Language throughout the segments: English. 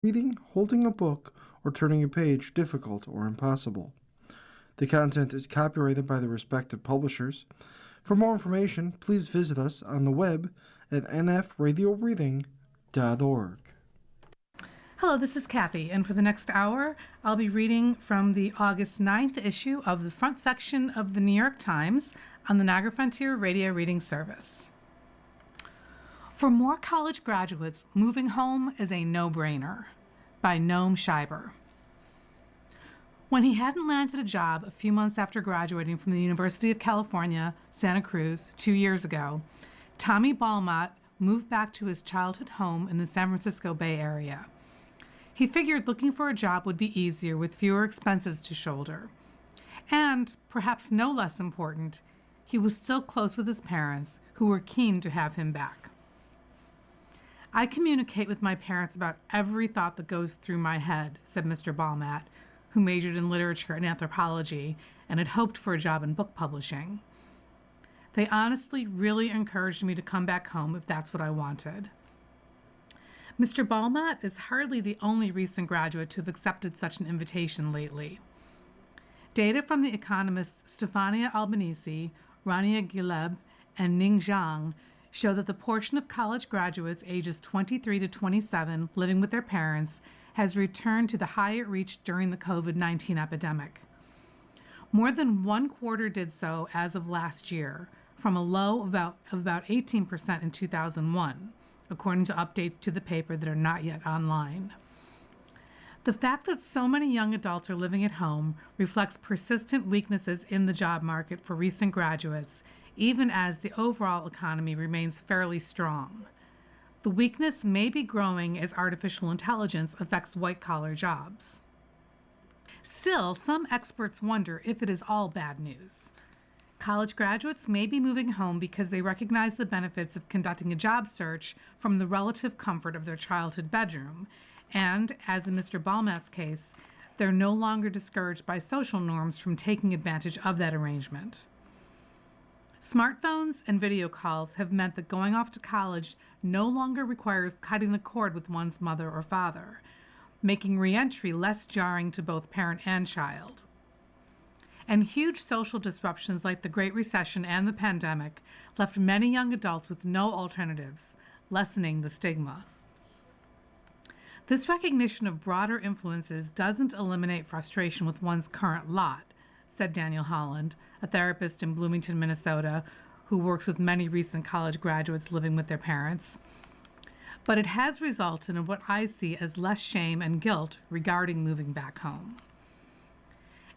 reading, holding a book, or turning a page difficult or impossible. The content is copyrighted by the respective publishers. For more information, please visit us on the web at nfradioreading.org. Hello, this is Kathy, and for the next hour, I'll be reading from the August 9th issue of the front section of the New York Times on the Niagara Frontier Radio Reading Service. For more college graduates, moving home is a no-brainer, by Noam Scheiber. When he hadn't landed a job a few months after graduating from the University of California, Santa Cruz, 2 years ago, Tommy Balmat moved back to his childhood home in the San Francisco Bay Area. He figured looking for a job would be easier with fewer expenses to shoulder. And, perhaps no less important, he was still close with his parents, who were keen to have him back. I communicate with my parents about every thought that goes through my head, said Mr. Balmat, who majored in literature and anthropology and had hoped for a job in book publishing. They honestly really encouraged me to come back home if that's what I wanted. Mr. Balmat is hardly the only recent graduate to have accepted such an invitation lately. Data from the economists Stefania Albanese, Rania Gileb, and Ning Zhang show that the portion of college graduates ages 23 to 27 living with their parents has returned to the high it reached during the COVID-19 epidemic. More than one quarter did so as of last year, from a low of about 18% in 2001. According to updates to the paper that are not yet online. The fact that so many young adults are living at home reflects persistent weaknesses in the job market for recent graduates, even as the overall economy remains fairly strong. The weakness may be growing as artificial intelligence affects white-collar jobs. Still, some experts wonder if it is all bad news. College graduates may be moving home because they recognize the benefits of conducting a job search from the relative comfort of their childhood bedroom, and, as in Mr. Balmat's case, they're no longer discouraged by social norms from taking advantage of that arrangement. Smartphones and video calls have meant that going off to college no longer requires cutting the cord with one's mother or father, making re-entry less jarring to both parent and child. And huge social disruptions like the Great Recession and the pandemic left many young adults with no alternatives, lessening the stigma. This recognition of broader influences doesn't eliminate frustration with one's current lot, said Daniel Holland, a therapist in Bloomington, Minnesota, who works with many recent college graduates living with their parents. But it has resulted in what I see as less shame and guilt regarding moving back home.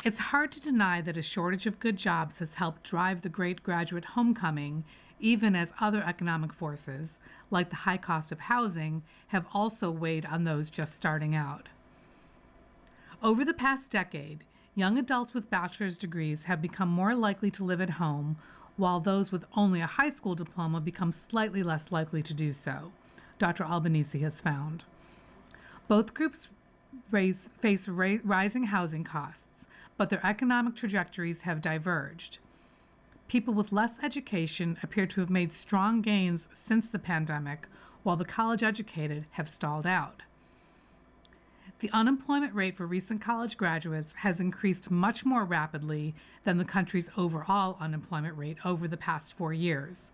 It's hard to deny that a shortage of good jobs has helped drive the great graduate homecoming, even as other economic forces, like the high cost of housing, have also weighed on those just starting out. Over the past decade, young adults with bachelor's degrees have become more likely to live at home, while those with only a high school diploma become slightly less likely to do so, Dr. Albanese has found. Both groups face rising housing costs, but their economic trajectories have diverged. People with less education appear to have made strong gains since the pandemic, while the college-educated have stalled out. The unemployment rate for recent college graduates has increased much more rapidly than the country's overall unemployment rate over the past 4 years,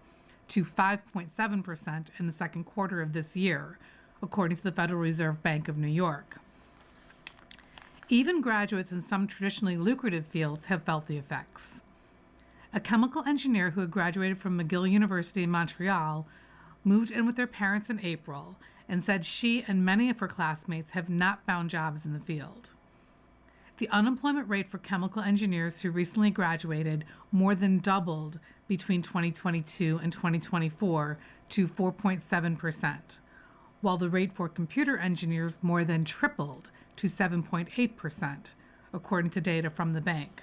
to 5.7% in the second quarter of this year, according to the Federal Reserve Bank of New York. Even graduates in some traditionally lucrative fields have felt the effects. A chemical engineer who had graduated from McGill University in Montreal moved in with their parents in April and said she and many of her classmates have not found jobs in the field. The unemployment rate for chemical engineers who recently graduated more than doubled between 2022 and 2024 to 4.7%, while the rate for computer engineers more than tripled to 7.8%, according to data from the bank.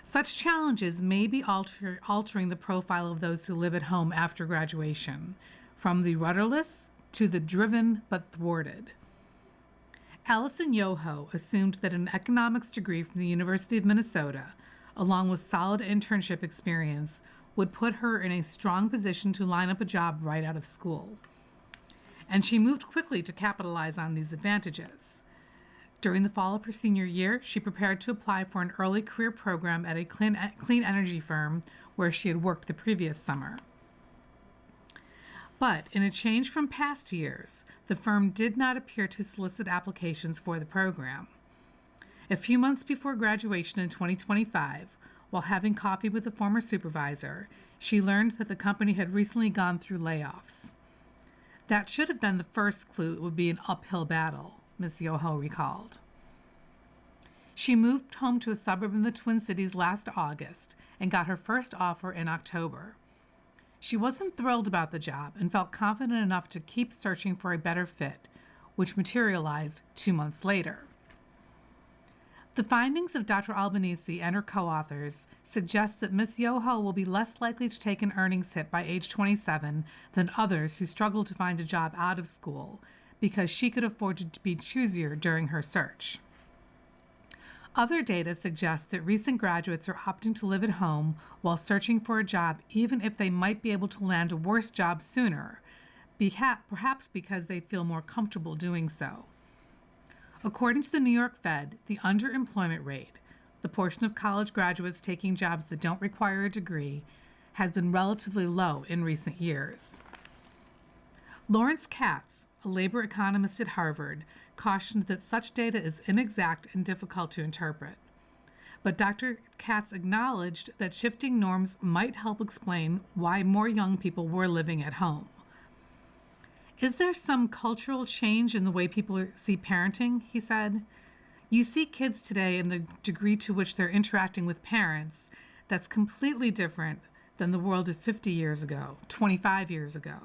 Such challenges may be altering the profile of those who live at home after graduation, from the rudderless to the driven but thwarted. Allison Yoho assumed that an economics degree from the University of Minnesota, along with solid internship experience, would put her in a strong position to line up a job right out of school. and she moved quickly to capitalize on these advantages. During the fall of her senior year, she prepared to apply for an early career program at a clean energy firm where she had worked the previous summer. But in a change from past years, the firm did not appear to solicit applications for the program. A few months before graduation in 2025, while having coffee with a former supervisor, she learned that the company had recently gone through layoffs. That should have been the first clue it would be an uphill battle, Ms. Yoho recalled. She moved home to a suburb in the Twin Cities last August and got her first offer in October. She wasn't thrilled about the job and felt confident enough to keep searching for a better fit, which materialized 2 months later. The findings of Dr. Albanese and her co-authors suggest that Ms. Yoho will be less likely to take an earnings hit by age 27 than others who struggle to find a job out of school because she could afford to be choosier during her search. Other data suggests that recent graduates are opting to live at home while searching for a job even if they might be able to land a worse job sooner, perhaps because they feel more comfortable doing so. According to the New York Fed, the underemployment rate, the portion of college graduates taking jobs that don't require a degree, has been relatively low in recent years. Lawrence Katz, a labor economist at Harvard, cautioned that such data is inexact and difficult to interpret. But Dr. Katz acknowledged that shifting norms might help explain why more young people were living at home. Is there some cultural change in the way people see parenting? He said. You see kids today in the degree to which they're interacting with parents that's completely different than the world of 50 years ago, 25 years ago.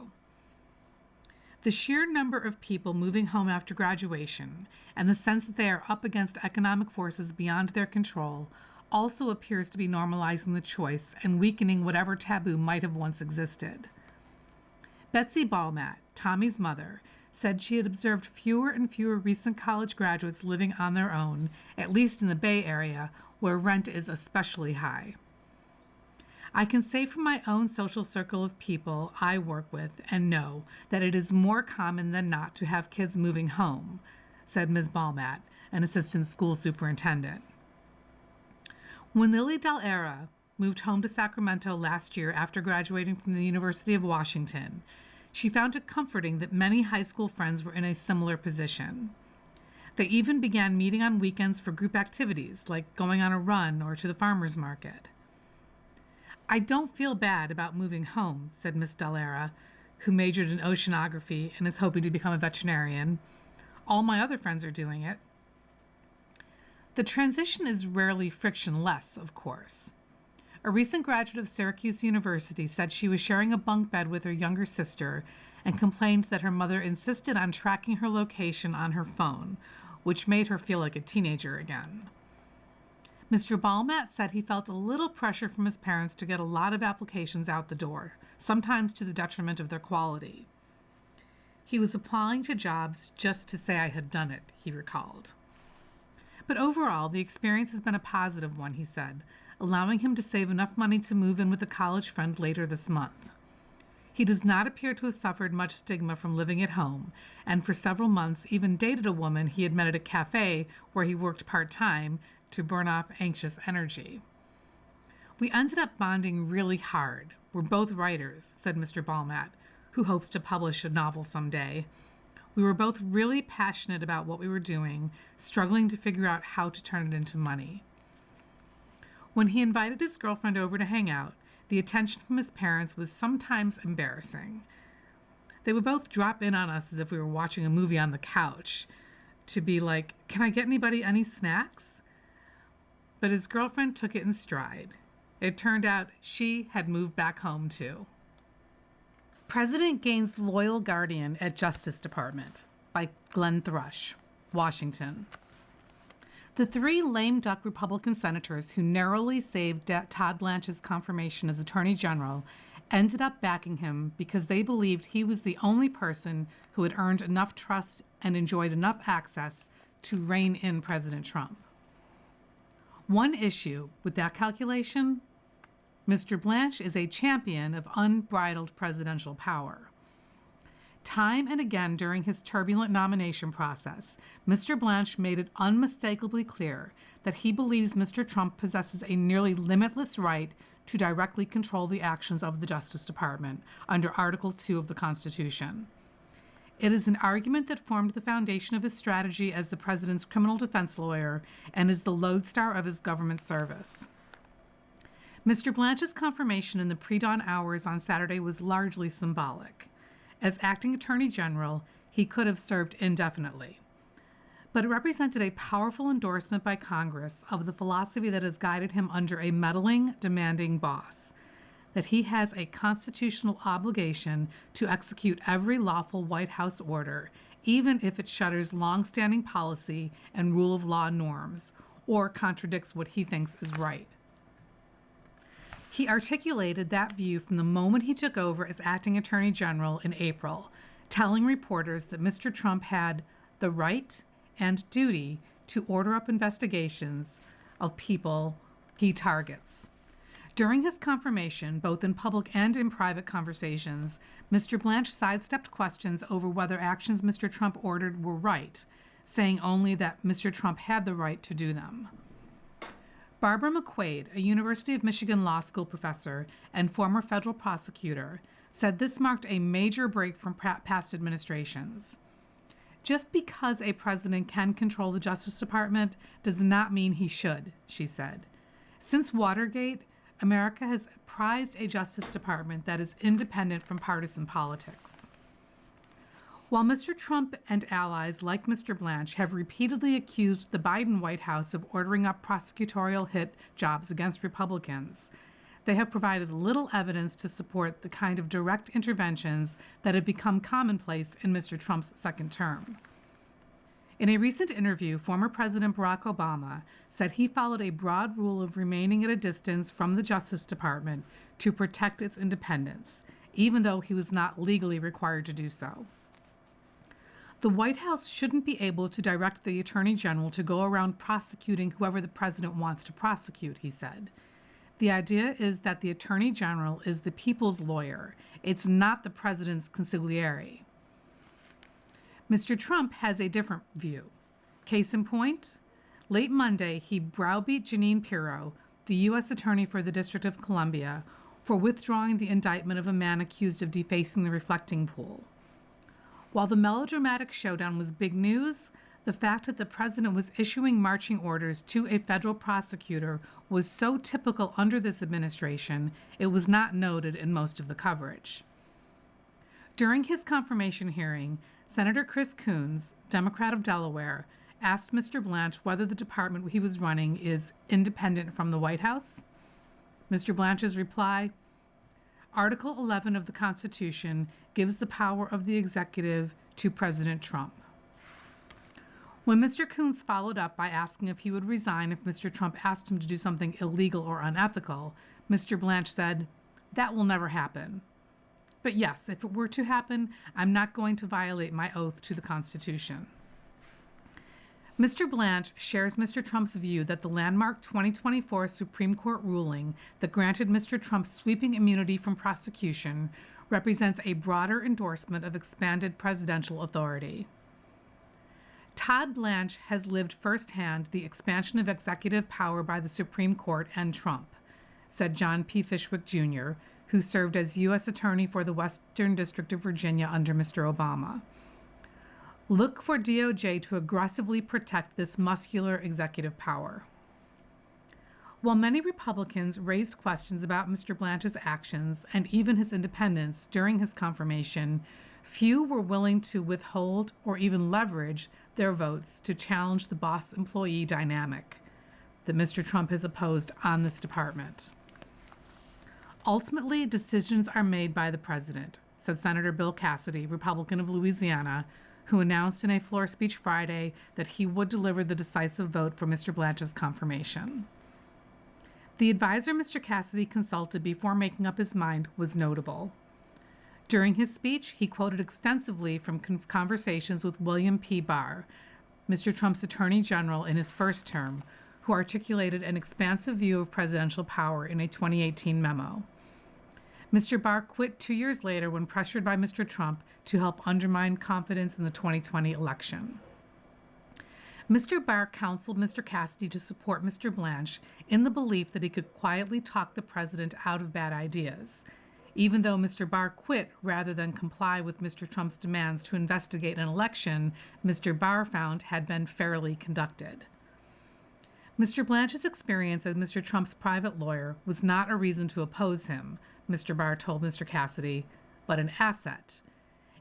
The sheer number of people moving home after graduation and the sense that they are up against economic forces beyond their control also appears to be normalizing the choice and weakening whatever taboo might have once existed. Betsy Ballmat, Tommy's mother, said she had observed fewer and fewer recent college graduates living on their own, at least in the Bay Area, where rent is especially high. I can say from my own social circle of people I work with and know that it is more common than not to have kids moving home, said Ms. Ballmat, an assistant school superintendent. When Lily Del Era moved home to Sacramento last year after graduating from the University of Washington, she found it comforting that many high school friends were in a similar position. They even began meeting on weekends for group activities, like going on a run or to the farmer's market. I don't feel bad about moving home, said Miss Del Era, who majored in oceanography and is hoping to become a veterinarian. All my other friends are doing it. The transition is rarely frictionless, of course. A recent graduate of Syracuse University said she was sharing a bunk bed with her younger sister and complained that her mother insisted on tracking her location on her phone, which made her feel like a teenager again. Mr. Ballmat said he felt a little pressure from his parents to get a lot of applications out the door, sometimes to the detriment of their quality. He was applying to jobs just to say I had done it, he recalled. But overall, the experience has been a positive one, he said, allowing him to save enough money to move in with a college friend later this month. He does not appear to have suffered much stigma from living at home, and for several months even dated a woman he had met at a cafe where he worked part-time to burn off anxious energy. We ended up bonding really hard. We're both writers, said Mr. Ballmat, who hopes to publish a novel someday. We were both really passionate about what we were doing, struggling to figure out how to turn it into money. When he invited his girlfriend over to hang out, the attention from his parents was sometimes embarrassing. They would both drop in on us as if we were watching a movie on the couch, to be like, "Can I get anybody any snacks?" But his girlfriend took it in stride. It turned out she had moved back home too. President gains loyal guardian at Justice Department by Glenn Thrush, Washington. The three lame duck Republican senators who narrowly saved Todd Blanche's confirmation as Attorney General ended up backing him because they believed he was the only person who had earned enough trust and enjoyed enough access to rein in President Trump. One issue with that calculation: Mr. Blanche is a champion of unbridled presidential power. Time and again during his turbulent nomination process, Mr. Blanche made it unmistakably clear that he believes Mr. Trump possesses a nearly limitless right to directly control the actions of the Justice Department under Article 2 of the Constitution. It is an argument that formed the foundation of his strategy as the president's criminal defense lawyer and is the lodestar of his government service. Mr. Blanche's confirmation in the pre-dawn hours on Saturday was largely symbolic. As acting attorney general, he could have served indefinitely. But it represented a powerful endorsement by Congress of the philosophy that has guided him under a meddling, demanding boss, that he has a constitutional obligation to execute every lawful White House order, even if it shutters long-standing policy and rule of law norms, or contradicts what he thinks is right. He articulated that view from the moment he took over as acting attorney general in April, telling reporters that Mr. Trump had the right and duty to order up investigations of people he targets. During his confirmation, both in public and in private conversations, Mr. Blanche sidestepped questions over whether actions Mr. Trump ordered were right, saying only that Mr. Trump had the right to do them. Barbara McQuaid, a University of Michigan Law School professor and former federal prosecutor, said this marked a major break from past administrations. Just because a president can control the Justice Department does not mean he should, she said. Since Watergate, America has prized a Justice Department that is independent from partisan politics. While Mr. Trump and allies like Mr. Blanche have repeatedly accused the Biden White House of ordering up prosecutorial hit jobs against Republicans, they have provided little evidence to support the kind of direct interventions that have become commonplace in Mr. Trump's second term. In a recent interview, former President Barack Obama said he followed a broad rule of remaining at a distance from the Justice Department to protect its independence, even though he was not legally required to do so. The White House shouldn't be able to direct the Attorney General to go around prosecuting whoever the president wants to prosecute, he said. The idea is that the Attorney General is the people's lawyer. It's not the president's consigliere. Mr. Trump has a different view. Case in point, late Monday, he browbeat Jeanine Pirro, the U.S. Attorney for the District of Columbia, for withdrawing the indictment of a man accused of defacing the reflecting pool. While the melodramatic showdown was big news, the fact that the president was issuing marching orders to a federal prosecutor was so typical under this administration, it was not noted in most of the coverage. During his confirmation hearing, Senator Chris Coons, Democrat of Delaware, asked Mr. Blanche whether the department he was running is independent from the White House. Mr. Blanche's reply, Article 11 of the Constitution gives the power of the executive to President Trump. When Mr. Coons followed up by asking if he would resign if Mr. Trump asked him to do something illegal or unethical, Mr. Blanche said, "That will never happen. But yes, if it were to happen, I'm not going to violate my oath to the Constitution." Mr. Blanche shares Mr. Trump's view that the landmark 2024 Supreme Court ruling that granted Mr. Trump sweeping immunity from prosecution represents a broader endorsement of expanded presidential authority. Todd Blanche has lived firsthand the expansion of executive power by the Supreme Court and Trump, said John P. Fishwick, Jr., who served as U.S. Attorney for the Western District of Virginia under Mr. Obama. Look for DOJ to aggressively protect this muscular executive power. While many Republicans raised questions about Mr. Blanche's actions and even his independence during his confirmation, few were willing to withhold or even leverage their votes to challenge the boss-employee dynamic that Mr. Trump has opposed on this department. Ultimately, decisions are made by the president, said Senator Bill Cassidy, Republican of Louisiana, who announced in a floor speech Friday that he would deliver the decisive vote for Mr. Blanche's confirmation. The advisor Mr. Cassidy consulted before making up his mind was notable. During his speech, he quoted extensively from conversations with William P. Barr, Mr. Trump's Attorney General in his first term, who articulated an expansive view of presidential power in a 2018 memo. Mr. Barr quit 2 years later when pressured by Mr. Trump to help undermine confidence in the 2020 election. Mr. Barr counseled Mr. Cassidy to support Mr. Blanche in the belief that he could quietly talk the president out of bad ideas, even though Mr. Barr quit rather than comply with Mr. Trump's demands to investigate an election Mr. Barr found had been fairly conducted. Mr. Blanche's experience as Mr. Trump's private lawyer was not a reason to oppose him, Mr. Barr told Mr. Cassidy, but an asset.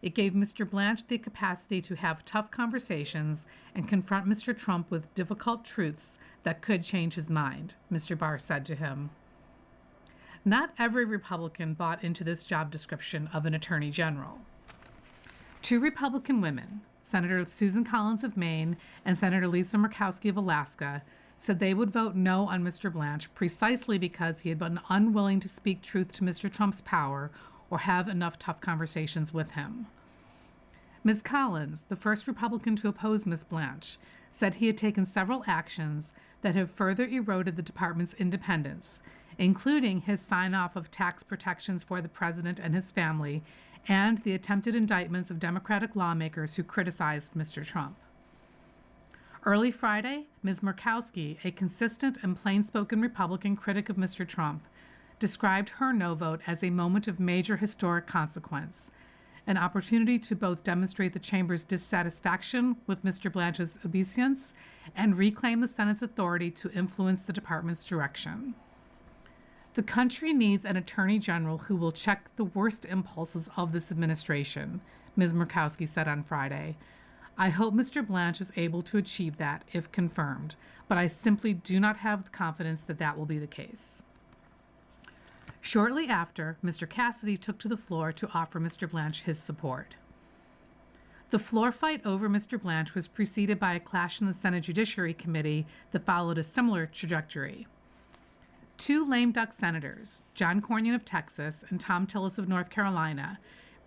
It gave Mr. Blanche the capacity to have tough conversations and confront Mr. Trump with difficult truths that could change his mind, Mr. Barr said to him. Not every Republican bought into this job description of an attorney general. 2 Republican women, Senator Susan Collins of Maine and Senator Lisa Murkowski of Alaska, said they would vote no on Mr. Blanche precisely because he had been unwilling to speak truth to Mr. Trump's power or have enough tough conversations with him. Ms. Collins, the first Republican to oppose Ms. Blanche, said he had taken several actions that have further eroded the department's independence, including his sign-off of tax protections for the president and his family and the attempted indictments of Democratic lawmakers who criticized Mr. Trump. Early Friday, Ms. Murkowski, a consistent and plain-spoken Republican critic of Mr. Trump, described her no vote as a moment of major historic consequence, an opportunity to both demonstrate the chamber's dissatisfaction with Mr. Blanche's obeisance and reclaim the Senate's authority to influence the department's direction. The country needs an attorney general who will check the worst impulses of this administration, Ms. Murkowski said on Friday. I hope Mr. Blanche is able to achieve that if confirmed, but I simply do not have the confidence that that will be the case. Shortly after, Mr. Cassidy took to the floor to offer Mr. Blanche his support. The floor fight over Mr. Blanche was preceded by a clash in the Senate Judiciary Committee that followed a similar trajectory. 2 lame duck senators, John Cornyn of Texas and Thom Tillis of North Carolina,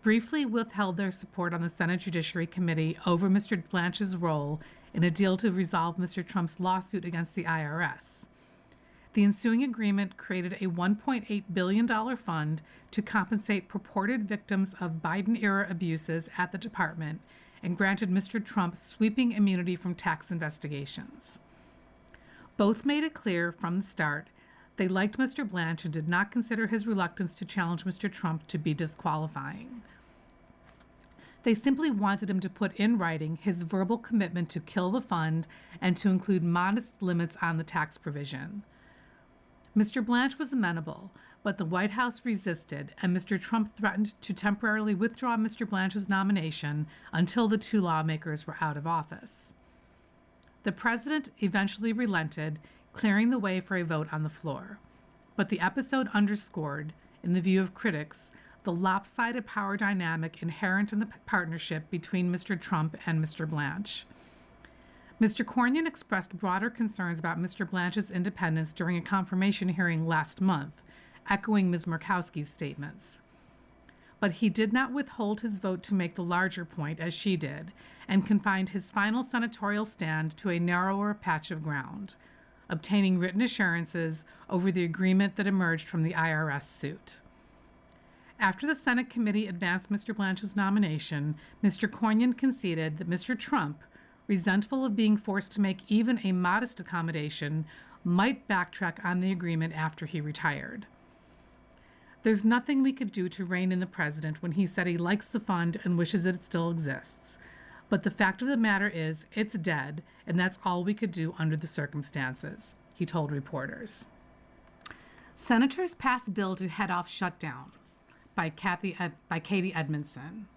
briefly withheld their support on the Senate Judiciary Committee over Mr. Blanche's role in a deal to resolve Mr. Trump's lawsuit against the IRS. The ensuing agreement created a $1.8 billion fund to compensate purported victims of Biden-era abuses at the department and granted Mr. Trump sweeping immunity from tax investigations. Both made it clear from the start they liked Mr. Blanche and did not consider his reluctance to challenge Mr. Trump to be disqualifying. They simply wanted him to put in writing his verbal commitment to kill the fund and to include modest limits on the tax provision. Mr. Blanche was amenable, but the White House resisted, and Mr. Trump threatened to temporarily withdraw Mr. Blanche's nomination until the 2 lawmakers were out of office. The president eventually relented, clearing the way for a vote on the floor. But the episode underscored, in the view of critics, the lopsided power dynamic inherent in the partnership between Mr. Trump and Mr. Blanche. Mr. Cornyn expressed broader concerns about Mr. Blanche's independence during a confirmation hearing last month, echoing Ms. Murkowski's statements. But he did not withhold his vote to make the larger point, as she did, and confined his final senatorial stand to a narrower patch of ground, obtaining written assurances over the agreement that emerged from the IRS suit. After the Senate committee advanced Mr. Blanche's nomination, Mr. Cornyn conceded that Mr. Trump, resentful of being forced to make even a modest accommodation, might backtrack on the agreement after he retired. There's nothing we could do to rein in the president when he said he likes the fund and wishes that it still exists. But the fact of the matter is, it's dead, and that's all we could do under the circumstances, he told reporters. Senators passed bill to head off shutdown by Katie Edmondson.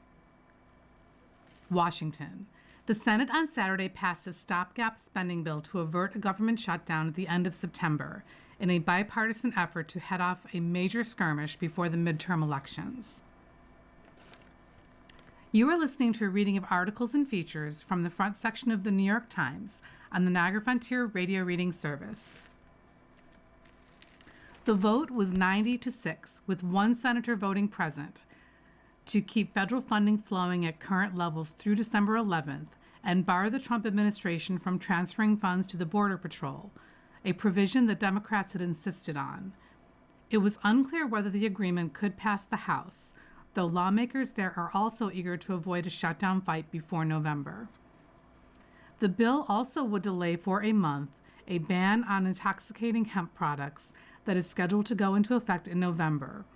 Washington. The Senate on Saturday passed a stopgap spending bill to avert a government shutdown at the end of September in a bipartisan effort to head off a major skirmish before the midterm elections. You are listening to a reading of articles and features from the front section of the New York Times on the Niagara Frontier Radio Reading Service. The vote was 90-6, with 1 senator voting present, to keep federal funding flowing at current levels through December 11th and bar the Trump administration from transferring funds to the Border Patrol, a provision that Democrats had insisted on. It was unclear whether the agreement could pass the House, though lawmakers there are also eager to avoid a shutdown fight before November. The bill also would delay for a month a ban on intoxicating hemp products that is scheduled to go into effect in November,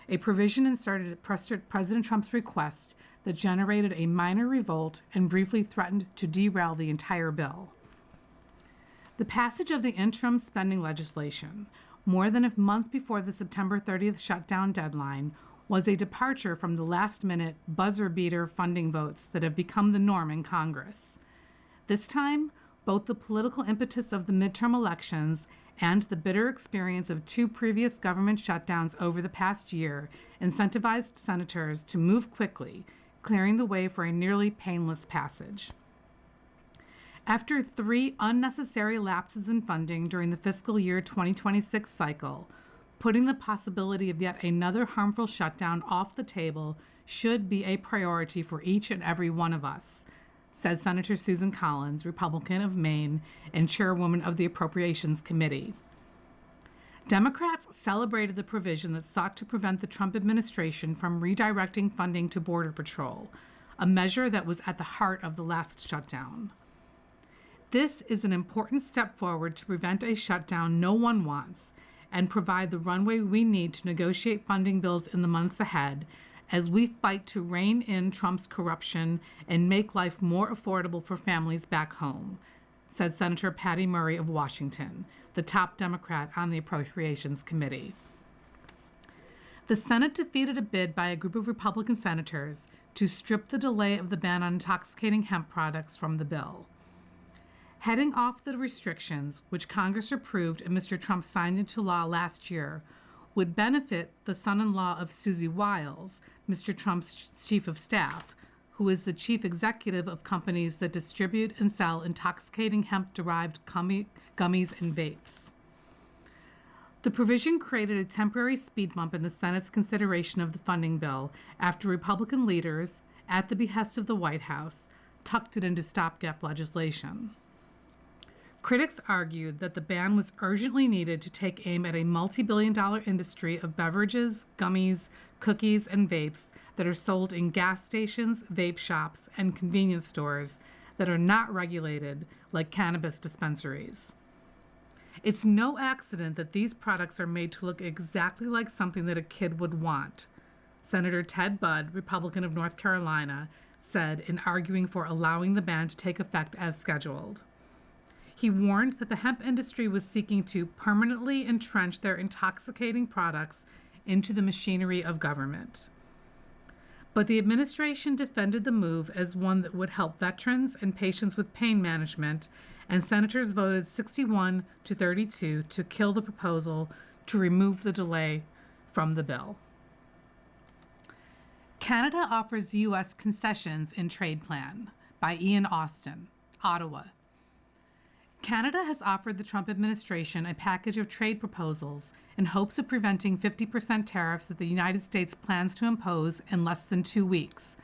a provision inserted at President Trump's request that generated a minor revolt and briefly threatened to derail the entire bill. The passage of the interim spending legislation, more than a month before the September 30th shutdown deadline, was a departure from the last-minute buzzer-beater funding votes that have become the norm in Congress. This time, both the political impetus of the midterm elections and the bitter experience of two previous government shutdowns over the past year incentivized senators to move quickly, clearing the way for a nearly painless passage. After 3 unnecessary lapses in funding during the fiscal year 2026 cycle, putting the possibility of yet another harmful shutdown off the table should be a priority for each and every one of us, said Senator Susan Collins, Republican of Maine and chairwoman of the Appropriations Committee. Democrats celebrated the provision that sought to prevent the Trump administration from redirecting funding to Border Patrol, a measure that was at the heart of the last shutdown. This is an important step forward to prevent a shutdown no one wants and provide the runway we need to negotiate funding bills in the months ahead as we fight to rein in Trump's corruption and make life more affordable for families back home, said Senator Patty Murray of Washington, the top Democrat on the Appropriations Committee. The Senate defeated a bid by a group of Republican senators to strip the delay of the ban on intoxicating hemp products from the bill. Heading off the restrictions, which Congress approved and Mr. Trump signed into law last year, would benefit the son-in-law of Susie Wiles, Mr. Trump's chief of staff, who is the chief executive of companies that distribute and sell intoxicating hemp-derived gummies and vapes. The provision created a temporary speed bump in the Senate's consideration of the funding bill after Republican leaders, at the behest of the White House, tucked it into stopgap legislation. Critics argued that the ban was urgently needed to take aim at a multi-billion-dollar industry of beverages, gummies, cookies, and vapes that are sold in gas stations, vape shops, and convenience stores that are not regulated like cannabis dispensaries. It's no accident that these products are made to look exactly like something that a kid would want, Senator Ted Budd, Republican of North Carolina, said in arguing for allowing the ban to take effect as scheduled. He warned that the hemp industry was seeking to permanently entrench their intoxicating products into the machinery of government. But the administration defended the move as one that would help veterans and patients with pain management, and senators voted 61 to 32 to kill the proposal to remove the delay from the bill. Canada offers U.S. concessions in trade plan by Ian Austin, Ottawa. Canada has offered the Trump administration a package of trade proposals in hopes of preventing 50% tariffs that the United States plans to impose in less than 2 weeks,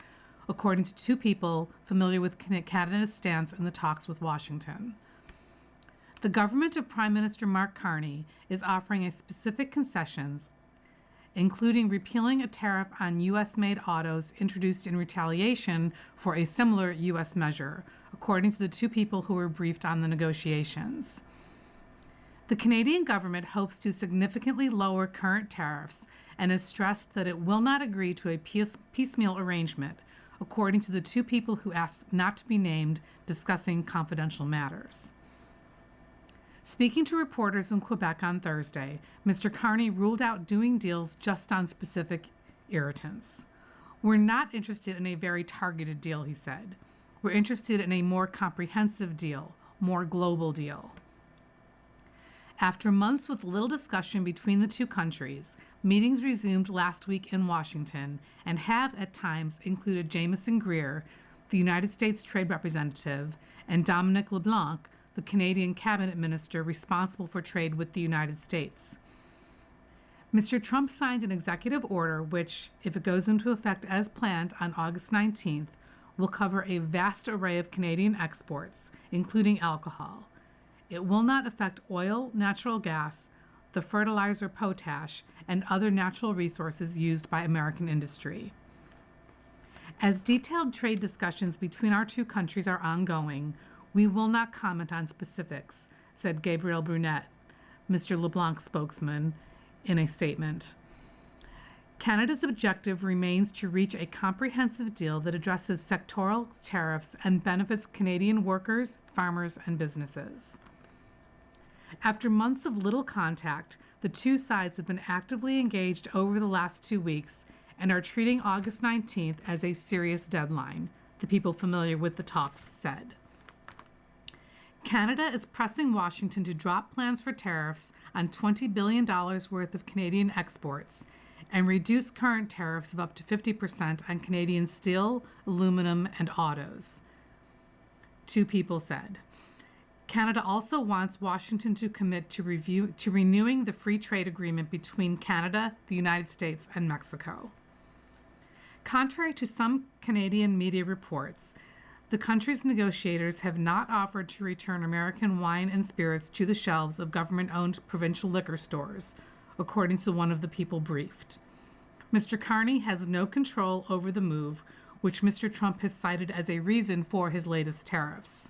according to 2 people familiar with Canada's stance in the talks with Washington. The government of Prime Minister Mark Carney is offering a specific concessions, including repealing a tariff on U.S.-made autos introduced in retaliation for a similar U.S. measure, according to the 2 people who were briefed on the negotiations. The Canadian government hopes to significantly lower current tariffs and has stressed that it will not agree to a piecemeal arrangement, according to the 2 people who asked not to be named discussing confidential matters. Speaking to reporters in Quebec on Thursday, Mr. Carney ruled out doing deals just on specific irritants. "We're not interested in a very targeted deal," he said. "We're interested in a more comprehensive deal, more global deal." After months with little discussion between the 2 countries, meetings resumed last week in Washington and have at times included Jameson Greer, the United States Trade Representative, and Dominic LeBlanc, the Canadian cabinet minister responsible for trade with the United States. Mr. Trump signed an executive order which, if it goes into effect as planned on August 19th, will cover a vast array of Canadian exports, including alcohol. It will not affect oil, natural gas, the fertilizer potash, and other natural resources used by American industry. As detailed trade discussions between our two countries are ongoing, we will not comment on specifics, said Gabriel Brunet, Mr. LeBlanc's spokesman, in a statement. Canada's objective remains to reach a comprehensive deal that addresses sectoral tariffs and benefits Canadian workers, farmers, and businesses. After months of little contact, the two sides have been actively engaged over the last 2 weeks and are treating August 19th as a serious deadline, the people familiar with the talks said. Canada is pressing Washington to drop plans for tariffs on $20 billion worth of Canadian exports and reduce current tariffs of up to 50% on Canadian steel, aluminum, and autos. Two people said. Canada also wants Washington to commit to renewing the free trade agreement between Canada, the United States, and Mexico. Contrary to some Canadian media reports, the country's negotiators have not offered to return American wine and spirits to the shelves of government-owned provincial liquor stores, according to one of the people briefed. Mr. Carney has no control over the move, which Mr. Trump has cited as a reason for his latest tariffs.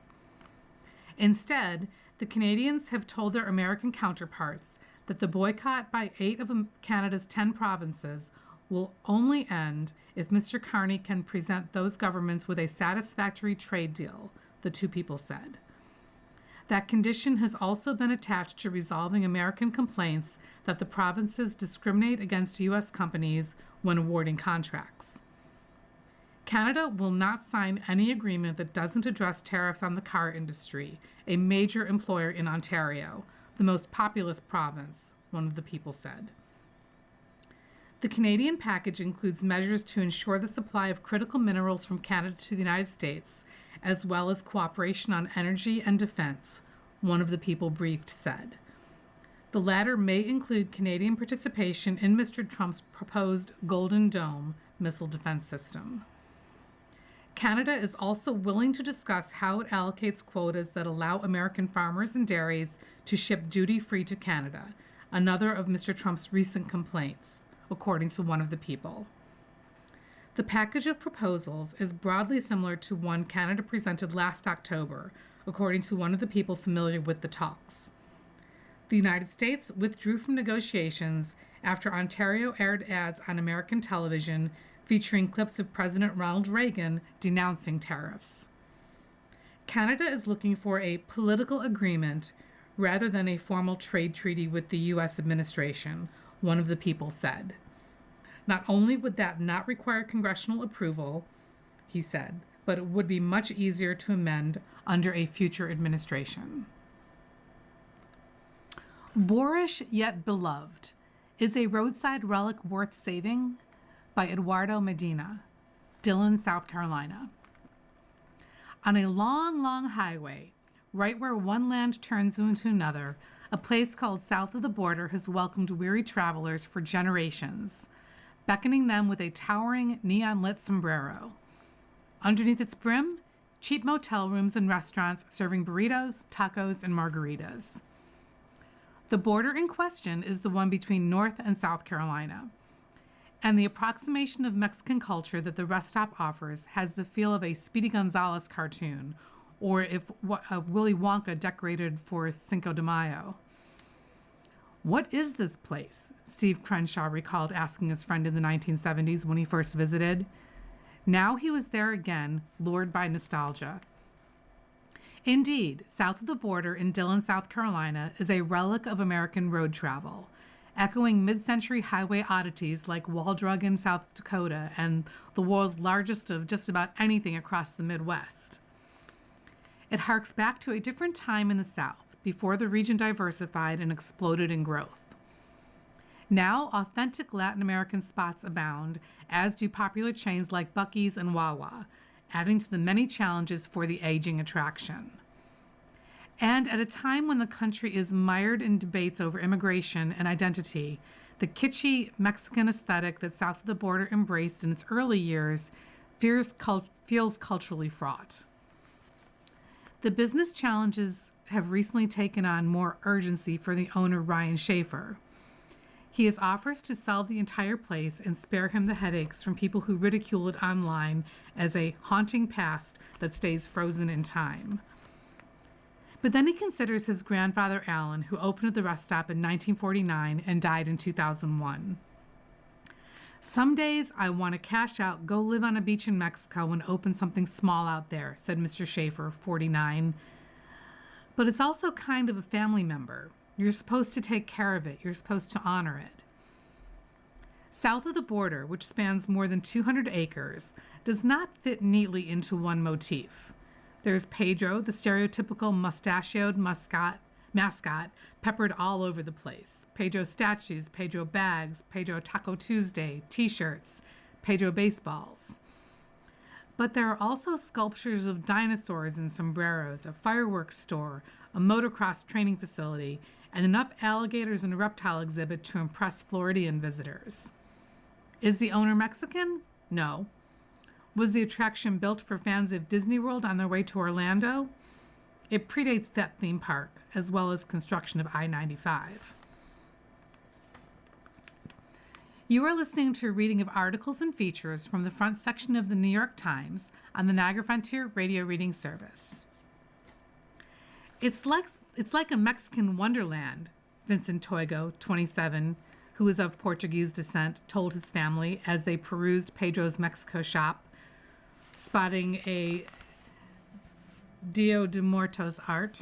Instead, the Canadians have told their American counterparts that the boycott by 8 of Canada's 10 provinces will only end if Mr. Carney can present those governments with a satisfactory trade deal, the two people said. That condition has also been attached to resolving American complaints that the provinces discriminate against U.S. companies when awarding contracts. Canada will not sign any agreement that doesn't address tariffs on the car industry, a major employer in Ontario, the most populous province, one of the people said. The Canadian package includes measures to ensure the supply of critical minerals from Canada to the United States, as well as cooperation on energy and defense, one of the people briefed said. The latter may include Canadian participation in Mr. Trump's proposed Golden Dome missile defense system. Canada is also willing to discuss how it allocates quotas that allow American farmers and dairies to ship duty-free to Canada, another of Mr. Trump's recent complaints, according to one of the people. The package of proposals is broadly similar to one Canada presented last October, according to one of the people familiar with the talks. The United States withdrew from negotiations after Ontario aired ads on American television featuring clips of President Ronald Reagan denouncing tariffs. Canada is looking for a political agreement rather than a formal trade treaty with the U.S. administration, one of the people said. Not only would that not require congressional approval, he said, but it would be much easier to amend under a future administration. Boorish yet beloved. Is a roadside relic worth saving? By Eduardo Medina, Dillon, South Carolina. On a long, long highway, right where one land turns into another, a place called South of the Border has welcomed weary travelers for generations, beckoning them with a towering neon-lit sombrero. Underneath its brim, cheap motel rooms and restaurants serving burritos, tacos, and margaritas. The border in question is the one between North and South Carolina, and the approximation of Mexican culture that the rest stop offers has the feel of a Speedy Gonzales cartoon, or if Willy Wonka decorated for Cinco de Mayo. What is this place? Steve Crenshaw recalled asking his friend in the 1970s when he first visited. Now he was there again, lured by nostalgia. Indeed, South of the Border in Dillon, South Carolina, is a relic of American road travel, echoing mid-century highway oddities like Wall Drug in South Dakota and the world's largest of just about anything across the Midwest. It harks back to a different time in the South, before the region diversified and exploded in growth. Now, authentic Latin American spots abound, as do popular chains like Buc-ee's and Wawa, adding to the many challenges for the aging attraction. And at a time when the country is mired in debates over immigration and identity, the kitschy Mexican aesthetic that South of the Border embraced in its early years feels culturally fraught. The business challenges have recently taken on more urgency for the owner, Ryan Schaefer. He has offers to sell the entire place and spare him the headaches from people who ridicule it online as a haunting past that stays frozen in time. But then he considers his grandfather, Alan, who opened the rest stop in 1949 and died in 2001. Some days I want to cash out, go live on a beach in Mexico and open something small out there, said Mr. Schaefer, 49. But it's also kind of a family member. You're supposed to take care of it. You're supposed to honor it. South of the border, which spans more than 200 acres, does not fit neatly into one motif. There's Pedro, the stereotypical mustachioed mascot, peppered all over the place. Pedro statues, Pedro bags, Pedro Taco Tuesday, t-shirts, Pedro baseballs. But there are also sculptures of dinosaurs and sombreros, a fireworks store, a motocross training facility, and enough alligators in a reptile exhibit to impress Floridian visitors. Is the owner Mexican? No. Was the attraction built for fans of Disney World on their way to Orlando? It predates that theme park, as well as construction of I-95. You are listening to a reading of articles and features from the front section of the New York Times on the Niagara Frontier Radio Reading Service. It's like a Mexican wonderland, Vincent Toigo, 27, who is of Portuguese descent, told his family as they perused Pedro's Mexico shop, spotting a Dia de Muertos art.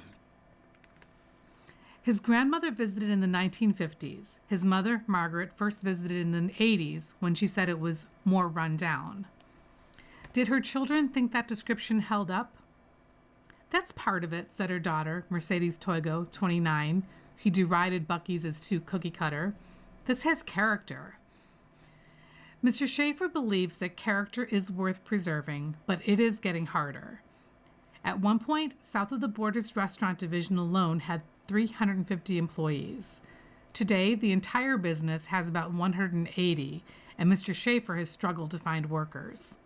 His grandmother visited in the 1950s. His mother, Margaret, first visited in the 80s when she said it was more run down. Did her children think that description held up? That's part of it, said her daughter, Mercedes Toigo, 29, who derided Buc-ee's as too cookie-cutter. This has character. Mr. Schaefer believes that character is worth preserving, but it is getting harder. At one point, south of the border's restaurant division alone had 350 employees. Today, the entire business has about 180, and Mr. Schaefer has struggled to find workers.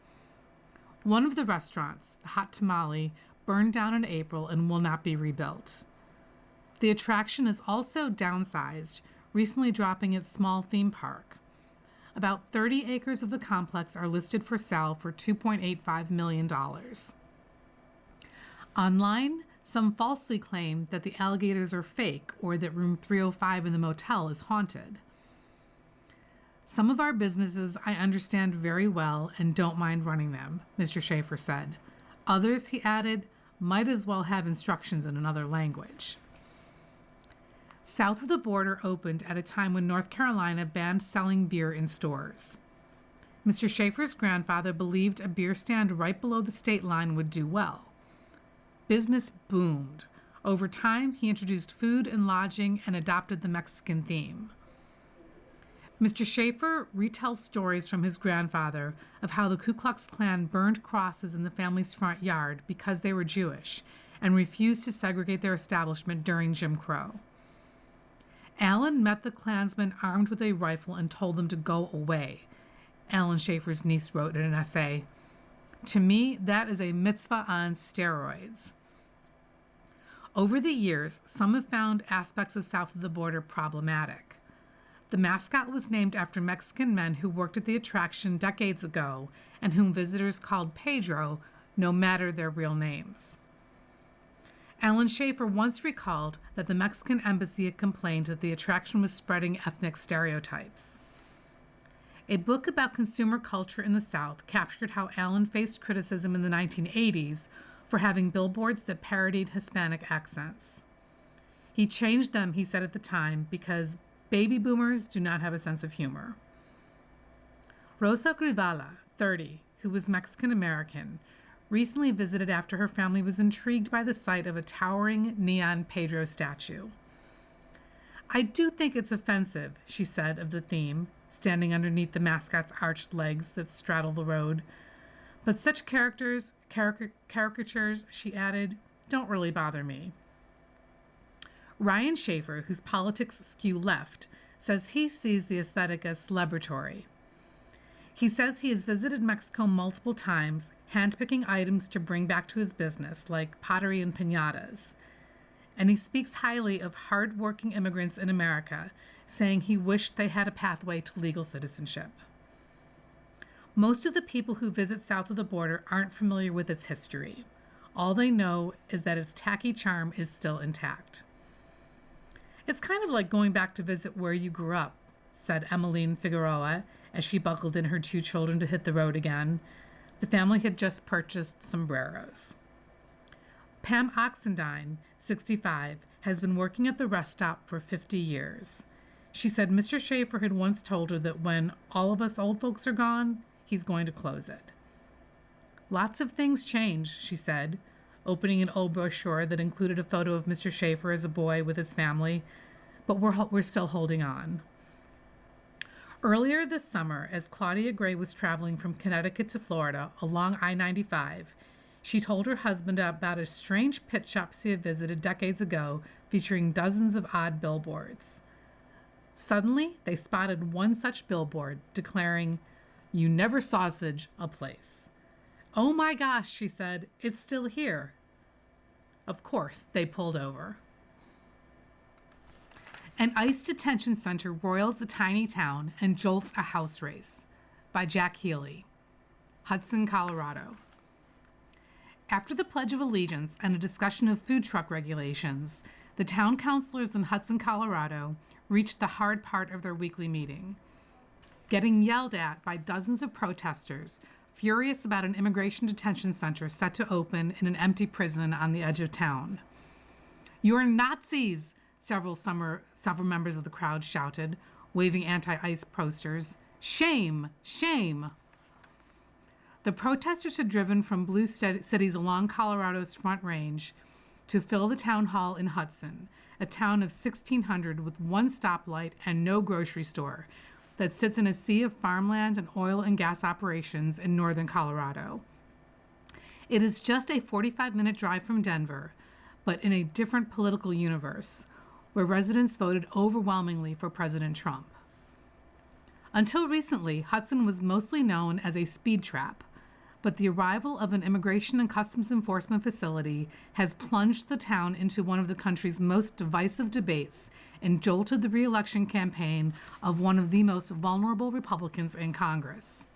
One of the restaurants, the Hot Tamale, burned down in April and will not be rebuilt. The attraction is also downsized, recently dropping its small theme park. About 30 acres of the complex are listed for sale for $2.85 million. Online, some falsely claim that the alligators are fake or that room 305 in the motel is haunted. Some of our businesses I understand very well and don't mind running them, Mr. Schaefer said. Others, he added, might as well have instructions in another language. South of the border opened at a time when North Carolina banned selling beer in stores. Mr. Schaefer's grandfather believed a beer stand right below the state line would do well. Business boomed. Over time, he introduced food and lodging and adopted the Mexican theme. Mr. Schaefer retells stories from his grandfather of how the Ku Klux Klan burned crosses in the family's front yard because they were Jewish and refused to segregate their establishment during Jim Crow. Alan met the Klansmen armed with a rifle and told them to go away, Alan Schaefer's niece wrote in an essay. To me, that is a mitzvah on steroids. Over the years, some have found aspects of south of the border problematic. The mascot was named after Mexican men who worked at the attraction decades ago and whom visitors called Pedro, no matter their real names. Alan Schaefer once recalled that the Mexican embassy had complained that the attraction was spreading ethnic stereotypes. A book about consumer culture in the South captured how Alan faced criticism in the 1980s for having billboards that parodied Hispanic accents. He changed them, he said at the time, because baby boomers do not have a sense of humor. Rosa Grivala, 30, who was Mexican-American, recently visited after her family was intrigued by the sight of a towering neon Pedro statue. I do think it's offensive, she said of the theme, standing underneath the mascot's arched legs that straddle the road. But such caricatures, she added, don't really bother me. Ryan Schaefer, whose politics skew left, says he sees the aesthetic as celebratory. He says he has visited Mexico multiple times, handpicking items to bring back to his business, like pottery and piñatas. and he speaks highly of hard-working immigrants in America, saying he wished they had a pathway to legal citizenship. Most of the people who visit south of the border aren't familiar with its history. All they know is that its tacky charm is still intact. It's kind of like going back to visit where you grew up, said Emmeline Figueroa as she buckled in her 2 children to hit the road again. The family had just purchased sombreros. Pam Oxendine, 65, has been working at the rest stop for 50 years. She said Mr. Schaefer had once told her that when all of us old folks are gone, he's going to close it. Lots of things change, she said, opening an old brochure that included a photo of Mr. Schaefer as a boy with his family, but we're still holding on. Earlier this summer, as Claudia Gray was traveling from Connecticut to Florida along I-95, she told her husband about a strange pit shop she had visited decades ago featuring dozens of odd billboards. Suddenly, they spotted one such billboard declaring, "You never sausage a place." "Oh my gosh," she said, "it's still here." Of course, they pulled over. An ICE detention center roils a tiny town and jolts a house race, by Jack Healy, Hudson, Colorado. After the Pledge of Allegiance and a discussion of food truck regulations, the town councilors in Hudson, Colorado reached the hard part of their weekly meeting. Getting yelled at by dozens of protesters, furious about an immigration detention center set to open in an empty prison on the edge of town. "You're Nazis!" Several members of the crowd shouted, waving anti-ICE posters. "Shame! Shame!" The protesters had driven from blue cities along Colorado's Front Range to fill the town hall in Hudson, a town of 1,600 with one stoplight and no grocery store that sits in a sea of farmland and oil and gas operations in northern Colorado. It is just a 45-minute drive from Denver, but in a different political universe, where residents voted overwhelmingly for President Trump. Until recently, Hudson was mostly known as a speed trap, but the arrival of an immigration and customs enforcement facility has plunged the town into one of the country's most divisive debates and jolted the re-election campaign of one of the most vulnerable Republicans in Congress.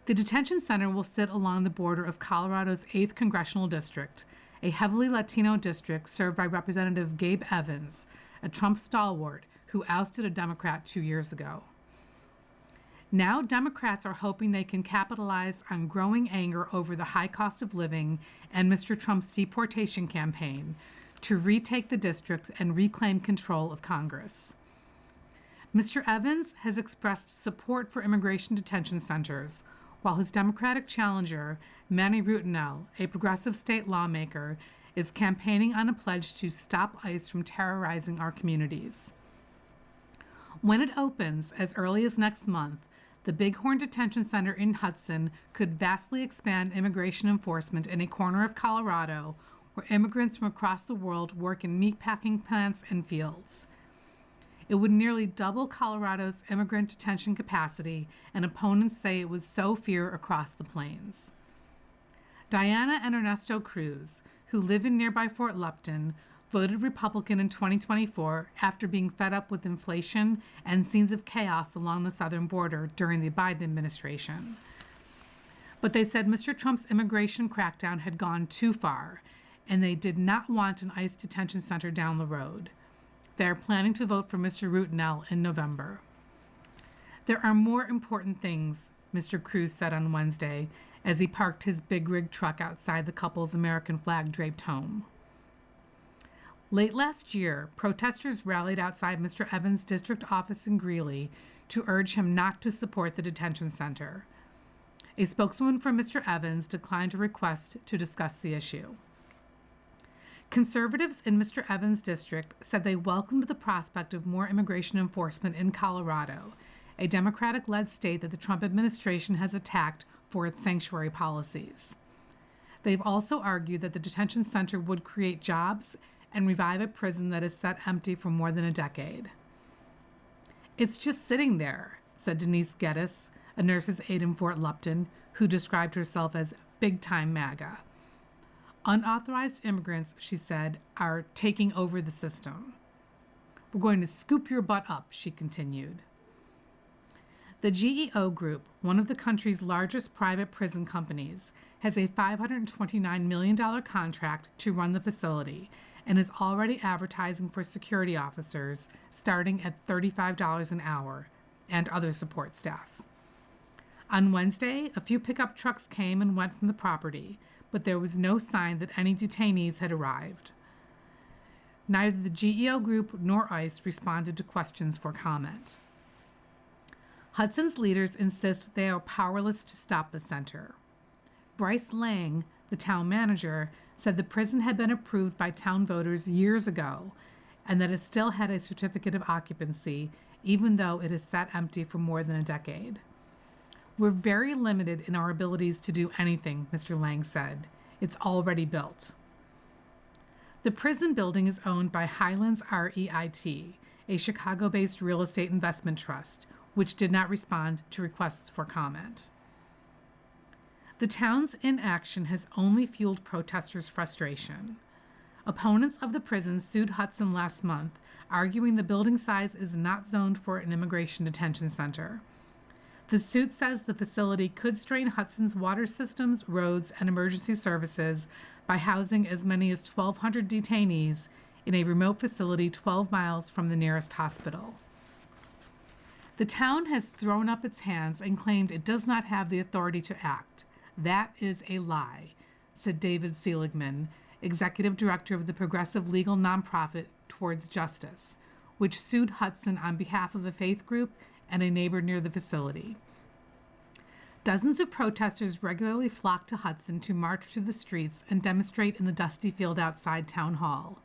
The detention center will sit along the border of Colorado's 8th Congressional District, a heavily Latino district served by Representative Gabe Evans, a Trump stalwart who ousted a Democrat 2 years ago. Now Democrats are hoping they can capitalize on growing anger over the high cost of living and Mr. Trump's deportation campaign to retake the district and reclaim control of Congress. Mr. Evans has expressed support for immigration detention centers, while his Democratic challenger, Manny Rutinel, a progressive state lawmaker, is campaigning on a pledge to stop ICE from terrorizing our communities. When it opens, as early as next month, the Bighorn Detention Center in Hudson could vastly expand immigration enforcement in a corner of Colorado where immigrants from across the world work in meatpacking plants and fields. It would nearly double Colorado's immigrant detention capacity, and opponents say it would sow fear across the plains. Diana and Ernesto Cruz, who live in nearby Fort Lupton, voted Republican in 2024 after being fed up with inflation and scenes of chaos along the southern border during the Biden administration. But they said Mr. Trump's immigration crackdown had gone too far, and they did not want an ICE detention center down the road. They are planning to vote for Mr. Rutinel in November. "There are more important things," Mr. Cruz said on Wednesday as he parked his big rig truck outside the couple's American flag-draped home. Late last year, protesters rallied outside Mr. Evans' district office in Greeley to urge him not to support the detention center. A spokeswoman for Mr. Evans declined a request to discuss the issue. Conservatives in Mr. Evans' district said they welcomed the prospect of more immigration enforcement in Colorado, a Democratic-led state that the Trump administration has attacked for its sanctuary policies. They've also argued that the detention center would create jobs and revive a prison that has sat empty for more than a decade. "It's just sitting there," said Denise Geddes, a nurse's aide in Fort Lupton, who described herself as big-time MAGA. Unauthorized immigrants, she said, are taking over the system. We're going to scoop your butt up, she continued. The GEO Group, one of the country's largest private prison companies, has a $529 million contract to run the facility and is already advertising for security officers starting at $35 an hour and other support staff. On Wednesday, a few pickup trucks came and went from the property, but there was no sign that any detainees had arrived. Neither the GEO Group nor ICE responded to questions for comment. Hudson's leaders insist they are powerless to stop the center. Bryce Lang, the town manager, said the prison had been approved by town voters years ago and that it still had a certificate of occupancy, even though it has sat empty for more than a decade. We're very limited in our abilities to do anything, Mr. Lang said. It's already built. The prison building is owned by Highlands REIT, a Chicago-based real estate investment trust, which did not respond to requests for comment. The town's inaction has only fueled protesters' frustration. Opponents of the prison sued Hudson last month, arguing the building size is not zoned for an immigration detention center. The suit says the facility could strain Hudson's water systems, roads, and emergency services by housing as many as 1,200 detainees in a remote facility 12 miles from the nearest hospital. The town has thrown up its hands and claimed it does not have the authority to act. That is a lie, said David Seligman, executive director of the progressive legal nonprofit Towards Justice, which sued Hudson on behalf of a faith group and a neighbor near the facility. Dozens of protesters regularly flock to Hudson to march through the streets and demonstrate in the dusty field outside Town Hall.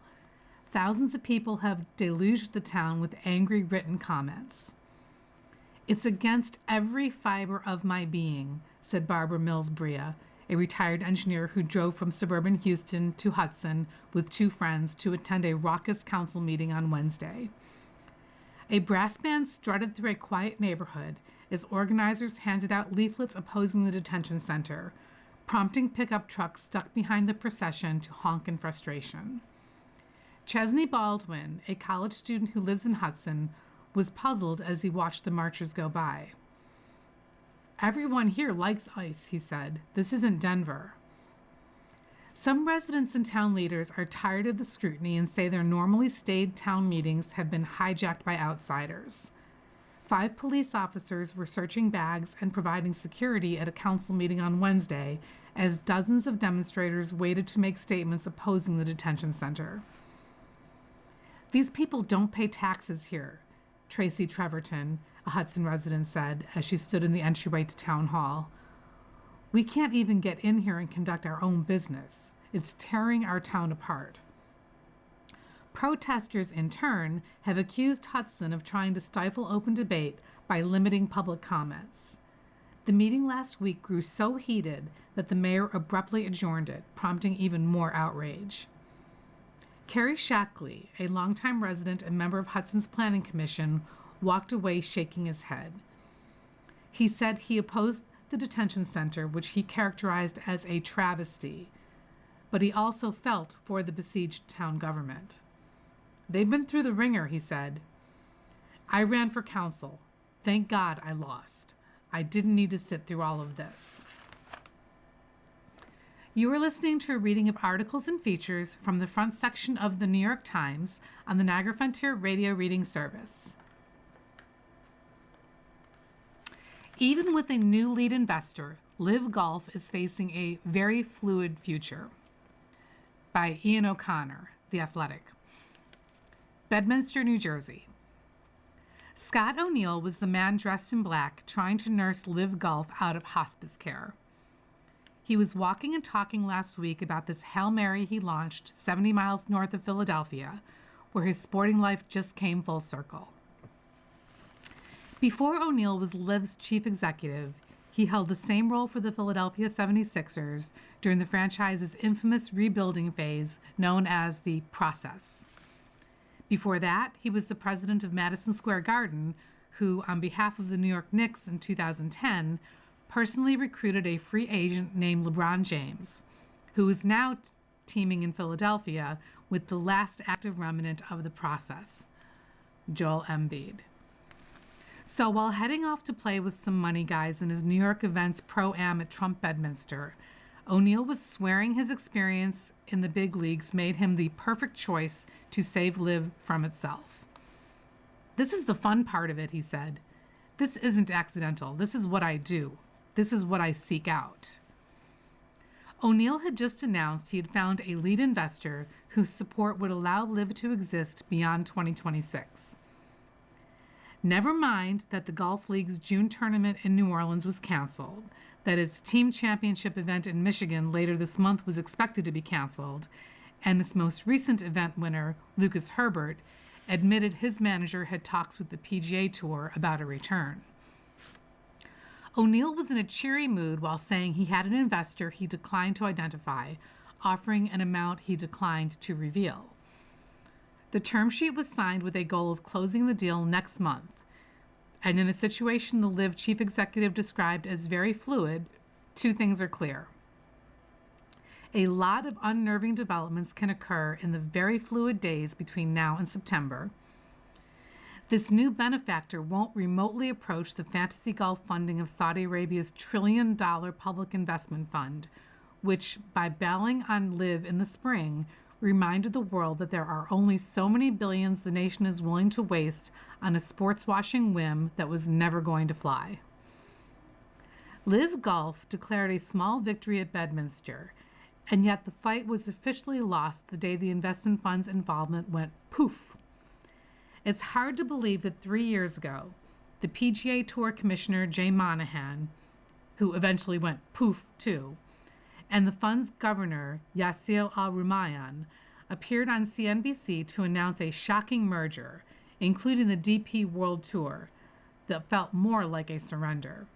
Thousands of people have deluged the town with angry written comments. "It's against every fiber of my being," said Barbara Mills Bria, a retired engineer who drove from suburban Houston to Hudson with two friends to attend a raucous council meeting on Wednesday. A brass band strutted through a quiet neighborhood as organizers handed out leaflets opposing the detention center, prompting pickup trucks stuck behind the procession to honk in frustration. Chesney Baldwin, a college student who lives in Hudson, was puzzled as he watched the marchers go by. "Everyone here likes ICE," he said. "This isn't Denver." Some residents and town leaders are tired of the scrutiny and say their normally staid town meetings have been hijacked by outsiders. 5 police officers were searching bags and providing security at a council meeting on Wednesday as dozens of demonstrators waited to make statements opposing the detention center. "These people don't pay taxes here," Tracy Treverton, a Hudson resident, said as she stood in the entryway to Town Hall. "We can't even get in here and conduct our own business. It's tearing our town apart." Protesters, in turn, have accused Hudson of trying to stifle open debate by limiting public comments. The meeting last week grew so heated that the mayor abruptly adjourned it, prompting even more outrage. Kerry Shackley, a longtime resident and member of Hudson's Planning Commission, walked away shaking his head. He said he opposed the detention center, which he characterized as a travesty, but he also felt for the besieged town government. "They've been through the ringer," he said. "I ran for council. Thank God I lost. I didn't need to sit through all of this." You are listening to a reading of articles and features from the front section of the New York Times on the Niagara Frontier Radio Reading Service. Even with a new lead investor, Live Golf is facing a very fluid future. By Ian O'Connor, The Athletic. Bedminster, New Jersey. Scott O'Neill was the man dressed in black trying to nurse Live Golf out of hospice care. He was walking and talking last week about this Hail Mary he launched 70 miles north of Philadelphia, where his sporting life just came full circle. Before O'Neill was Liv's chief executive, he held the same role for the Philadelphia 76ers during the franchise's infamous rebuilding phase known as the Process. Before that, he was the president of Madison Square Garden, who, on behalf of the New York Knicks in 2010, personally recruited a free agent named LeBron James, who is now teaming in Philadelphia with the last active remnant of the process, Joel Embiid. So while heading off to play with some money guys in his New York Events Pro-Am at Trump Bedminster, O'Neill was swearing his experience in the big leagues made him the perfect choice to save LIV from itself. "This is the fun part of it," he said. "This isn't accidental. This is what I do. This is what I seek out." O'Neill had just announced he had found a lead investor whose support would allow LIV to exist beyond 2026. Never mind that the Golf League's June tournament in New Orleans was canceled, that its team championship event in Michigan later this month was expected to be canceled, and its most recent event winner, Lucas Herbert, admitted his manager had talks with the PGA Tour about a return. O'Neill was in a cheery mood while saying he had an investor he declined to identify, offering an amount he declined to reveal. The term sheet was signed with a goal of closing the deal next month, and in a situation the LIV chief executive described as very fluid, two things are clear. A lot of unnerving developments can occur in the very fluid days between now and September. This new benefactor won't remotely approach the fantasy golf funding of Saudi Arabia's $1 trillion public investment fund, which, by bailing on LIV in the spring, reminded the world that there are only so many billions the nation is willing to waste on a sports-washing whim that was never going to fly. LIV Golf declared a small victory at Bedminster, and yet the fight was officially lost the day the investment fund's involvement went poof. It's hard to believe that 3 years ago, the PGA Tour Commissioner Jay Monahan, who eventually went poof too, and the fund's governor, Yasir Al-Rumayyan, appeared on CNBC to announce a shocking merger, including the DP World Tour, that felt more like a surrender.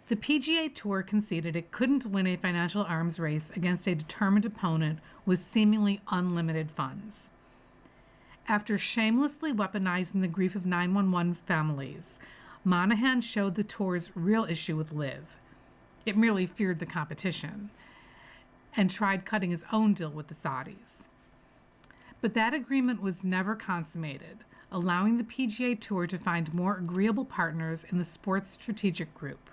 The PGA Tour conceded it couldn't win a financial arms race against a determined opponent with seemingly unlimited funds. After shamelessly weaponizing the grief of 911 families, Monahan showed the tour's real issue with LIV. It merely feared the competition and tried cutting his own deal with the Saudis. But that agreement was never consummated, allowing the PGA Tour to find more agreeable partners in the Sports Strategic Group,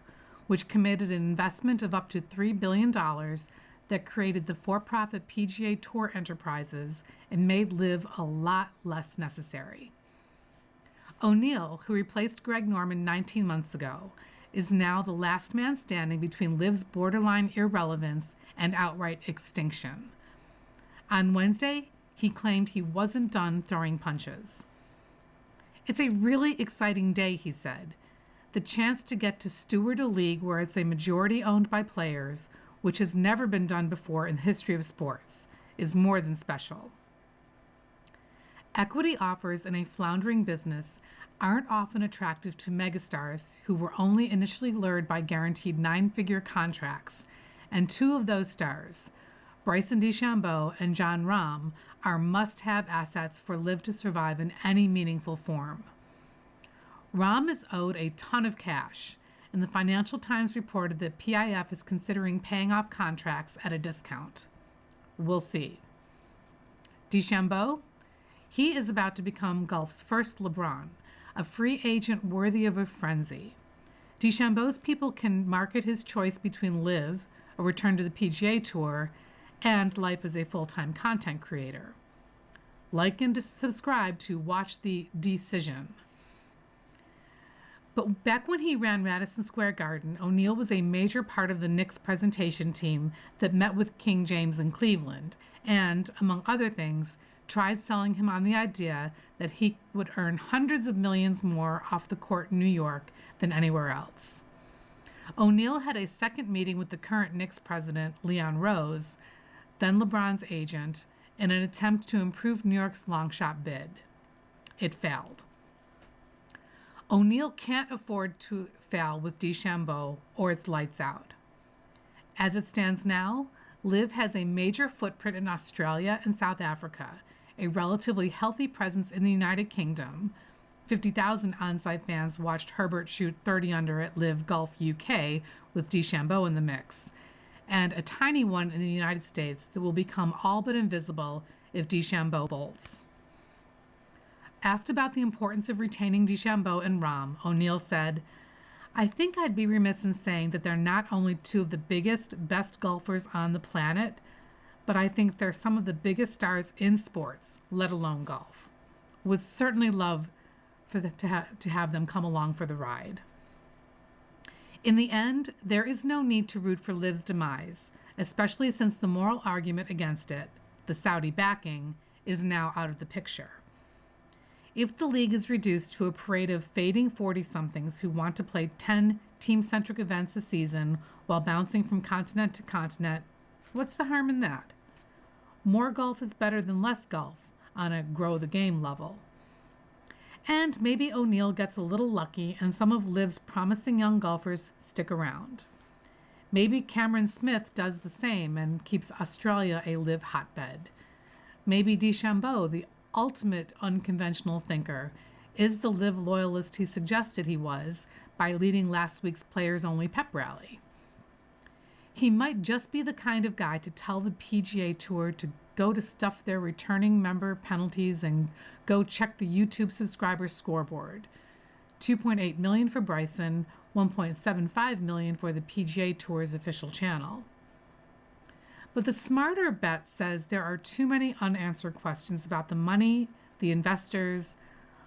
which committed an investment of up to $3 billion that created the for-profit PGA Tour enterprises and made LIV a lot less necessary. O'Neill, who replaced Greg Norman 19 months ago, is now the last man standing between LIV's borderline irrelevance and outright extinction. On Wednesday, he claimed he wasn't done throwing punches. "It's a really exciting day," he said. "The chance to get to steward a league where it's a majority owned by players, which has never been done before in the history of sports, is more than special." Equity offers in a floundering business aren't often attractive to megastars who were only initially lured by guaranteed 9-figure contracts, and two of those stars, Bryson DeChambeau and Jon Rahm, are must-have assets for LIV to survive in any meaningful form. Rahm is owed a ton of cash, and the Financial Times reported that PIF is considering paying off contracts at a discount. We'll see. DeChambeau? He is about to become golf's first LeBron, a free agent worthy of a frenzy. DeChambeau's people can market his choice between LIV, a return to the PGA Tour, and life as a full-time content creator. Like and subscribe to Watch the Decision. But back when he ran Madison Square Garden, O'Neill was a major part of the Knicks presentation team that met with King James in Cleveland and, among other things, tried selling him on the idea that he would earn hundreds of millions more off the court in New York than anywhere else. O'Neill had a second meeting with the current Knicks president, Leon Rose, then LeBron's agent, in an attempt to improve New York's long shot bid. It failed. O'Neill can't afford to fail with DeChambeau or it's lights out. As it stands now, LIV has a major footprint in Australia and South Africa, a relatively healthy presence in the United Kingdom. 50,000 on-site fans watched Herbert shoot 30 under at LIV Golf UK with DeChambeau in the mix, and a tiny one in the United States that will become all but invisible if DeChambeau bolts. Asked about the importance of retaining DeChambeau and Rahm, O'Neill said, "I think I'd be remiss in saying that they're not only two of the biggest, best golfers on the planet, but I think they're some of the biggest stars in sports, let alone golf. Would certainly love to have them come along for the ride." In the end, there is no need to root for LIV's demise, especially since the moral argument against it, the Saudi backing, is now out of the picture. If the league is reduced to a parade of fading 40-somethings who want to play 10 team-centric events a season while bouncing from continent to continent, what's the harm in that? More golf is better than less golf on a grow-the-game level. And maybe O'Neill gets a little lucky and some of LIV's promising young golfers stick around. Maybe Cameron Smith does the same and keeps Australia a LIV hotbed. Maybe DeChambeau, the ultimate unconventional thinker, is the LIV loyalist he suggested he was by leading last week's players-only pep rally. He might just be the kind of guy to tell the PGA Tour to go to stuff their returning member penalties and go check the YouTube subscribers scoreboard. 2.8 million for Bryson, 1.75 million for the PGA Tour's official channel. But the smarter bet says there are too many unanswered questions about the money, the investors,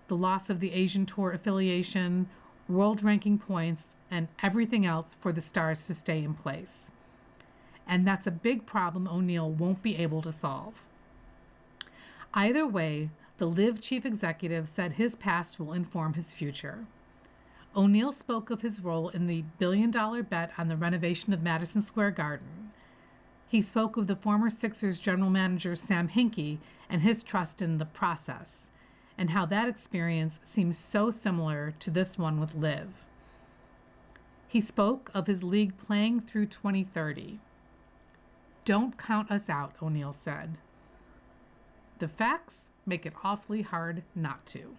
the loss of the Asian Tour affiliation, world ranking points, and everything else for the stars to stay in place. And that's a big problem O'Neill won't be able to solve. Either way, the LIV chief executive said his past will inform his future. O'Neill spoke of his role in the billion-dollar bet on the renovation of Madison Square Garden. He spoke of the former Sixers general manager Sam Hinkie and his trust in the process, and how that experience seems so similar to this one with LIV. He spoke of his league playing through 2030. "Don't count us out," O'Neill said. The facts make it awfully hard not to.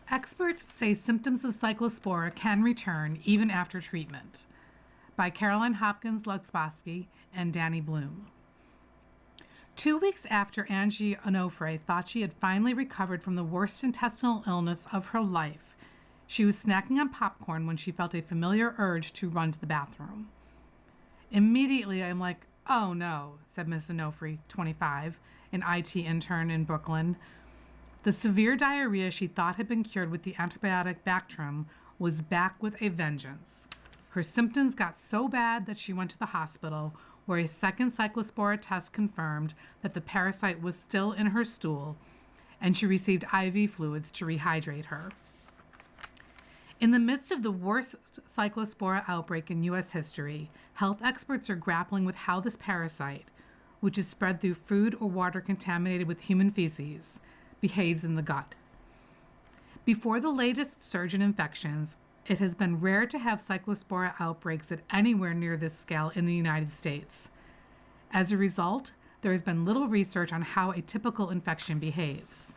Experts say symptoms of cyclospora can return even after treatment. By Caroline Hopkins-Lugsbosky and Danny Bloom. 2 weeks after Angie Onofre thought she had finally recovered from the worst intestinal illness of her life, she was snacking on popcorn when she felt a familiar urge to run to the bathroom. "Immediately, I'm like, oh no," said Miss Onofre, 25, an IT intern in Brooklyn. The severe diarrhea she thought had been cured with the antibiotic Bactrim was back with a vengeance. Her symptoms got so bad that she went to the hospital, where a second cyclospora test confirmed that the parasite was still in her stool, and she received IV fluids to rehydrate her. In the midst of the worst cyclospora outbreak in U.S. history, health experts are grappling with how this parasite, which is spread through food or water contaminated with human feces, behaves in the gut. Before the latest surge in infections, it has been rare to have cyclospora outbreaks at anywhere near this scale in the United States. As a result, there has been little research on how a typical infection behaves.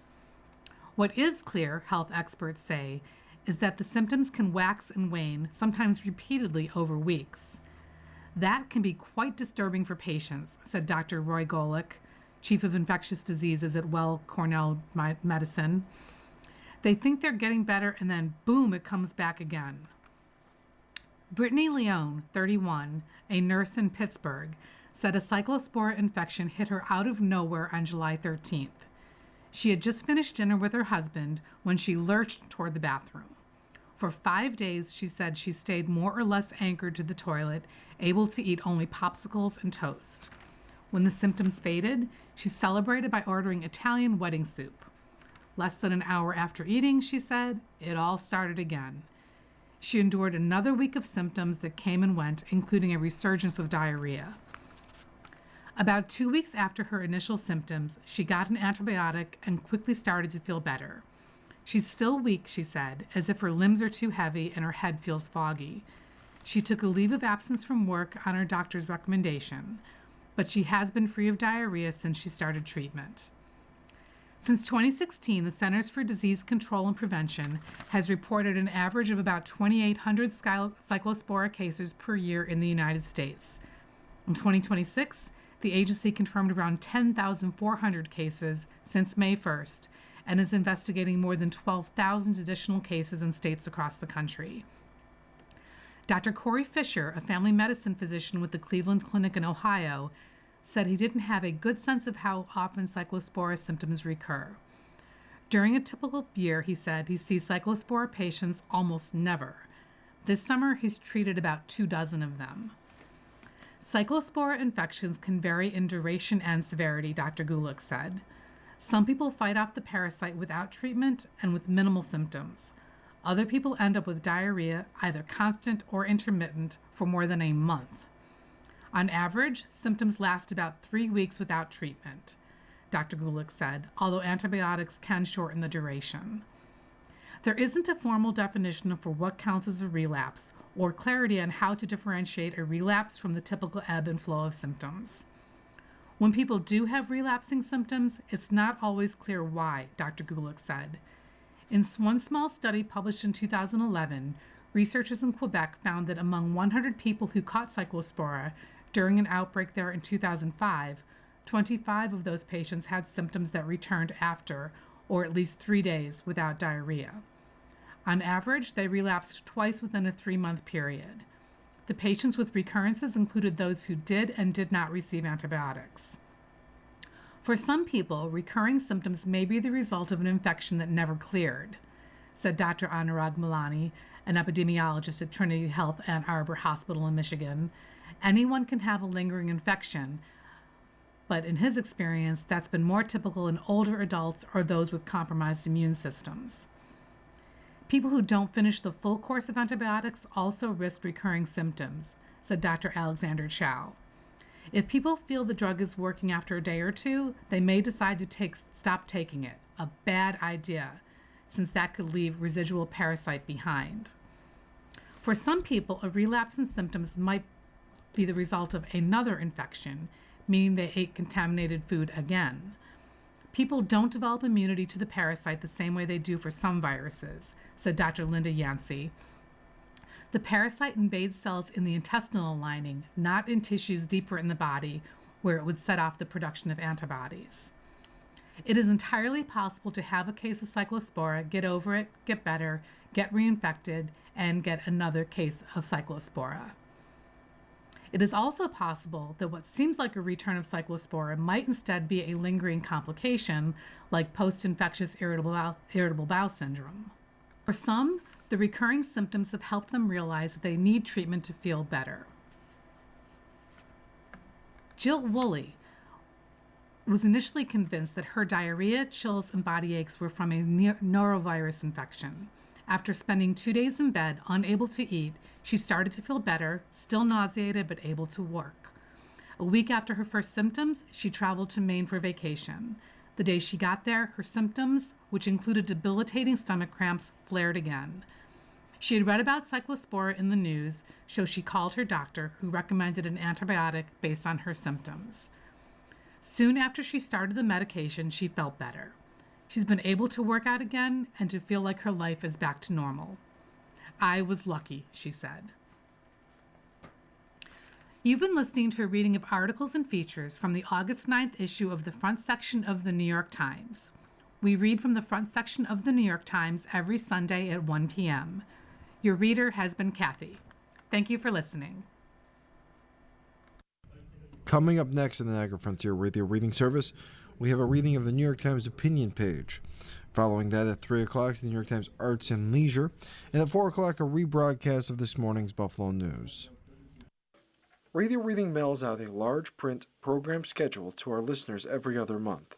What is clear, health experts say, is that the symptoms can wax and wane, sometimes repeatedly over weeks. That can be quite disturbing for patients, said Dr. Roy Golick, Chief of Infectious Diseases at Weill Cornell Medicine. They think they're getting better, and then boom, it comes back again. Brittany Leone, 31, a nurse in Pittsburgh, said a cyclospora infection hit her out of nowhere on July 13th. She had just finished dinner with her husband when she lurched toward the bathroom. For 5 days, she said she stayed more or less anchored to the toilet, able to eat only popsicles and toast. When the symptoms faded, she celebrated by ordering Italian wedding soup. Less than an hour after eating, she said, it all started again. She endured another week of symptoms that came and went, including a resurgence of diarrhea. About 2 weeks after her initial symptoms, she got an antibiotic and quickly started to feel better. She's still weak, she said, as if her limbs are too heavy and her head feels foggy. She took a leave of absence from work on her doctor's recommendation, but she has been free of diarrhea since she started treatment. Since 2016, the Centers for Disease Control and Prevention has reported an average of about 2,800 cyclospora cases per year in the United States. In 2026, the agency confirmed around 10,400 cases since May 1st and is investigating more than 12,000 additional cases in states across the country. Dr. Corey Fisher, a family medicine physician with the Cleveland Clinic in Ohio, said he didn't have a good sense of how often cyclospora symptoms recur. During a typical year, he said, he sees cyclospora patients almost never. This summer, he's treated about 24 of them. Cyclospora infections can vary in duration and severity, Dr. Gulick said. Some people fight off the parasite without treatment and with minimal symptoms. Other people end up with diarrhea, either constant or intermittent, for more than a month. On average, symptoms last about 3 weeks without treatment, Dr. Gulick said, although antibiotics can shorten the duration. There isn't a formal definition for what counts as a relapse or clarity on how to differentiate a relapse from the typical ebb and flow of symptoms. When people do have relapsing symptoms, it's not always clear why, Dr. Gulick said. In one small study published in 2011, researchers in Quebec found that among 100 people who caught cyclospora during an outbreak there in 2005, 25 of those patients had symptoms that returned after, or at least 3 days, without diarrhea. On average, they relapsed twice within a 3-month period. The patients with recurrences included those who did and did not receive antibiotics. For some people, recurring symptoms may be the result of an infection that never cleared, said Dr. Anurag Malani, an epidemiologist at Trinity Health Ann Arbor Hospital in Michigan. Anyone can have a lingering infection, but in his experience, that's been more typical in older adults or those with compromised immune systems. People who don't finish the full course of antibiotics also risk recurring symptoms, said Dr. Alexander Chow. If people feel the drug is working after a day or two, they may decide to stop taking it. A bad idea, since that could leave residual parasite behind. For some people, a relapse in symptoms might be the result of another infection, meaning they ate contaminated food again. People don't develop immunity to the parasite the same way they do for some viruses, said Dr. Linda Yancey. The parasite invades cells in the intestinal lining, not in tissues deeper in the body, where it would set off the production of antibodies. It is entirely possible to have a case of cyclospora, get over it, get better, get reinfected, and get another case of cyclospora. It is also possible that what seems like a return of cyclospora might instead be a lingering complication, like post-infectious irritable bowel syndrome. For some, the recurring symptoms have helped them realize that they need treatment to feel better. Jill Woolley was initially convinced that her diarrhea, chills, and body aches were from a norovirus infection. After spending 2 days in bed, unable to eat, she started to feel better, still nauseated but able to work. A week after her first symptoms, she traveled to Maine for vacation. The day she got there, her symptoms, which included debilitating stomach cramps, flared again. She had read about cyclospora in the news, so she called her doctor, who recommended an antibiotic based on her symptoms. Soon after she started the medication, she felt better. She's been able to work out again and to feel like her life is back to normal. I was lucky, she said. You've been listening to a reading of articles and features from the August 9th issue of the front section of the New York Times. We read from the front section of the New York Times every Sunday at 1 p.m. Your reader has been Kathy. Thank you for listening. Coming up next in the Niagara Frontier Radio Reading Service, we have a reading of the New York Times opinion page. Following that at 3 o'clock, the New York Times Arts and Leisure, and at 4 o'clock, a rebroadcast of this morning's Buffalo News. Radio Reading mails out a large print program schedule to our listeners every other month.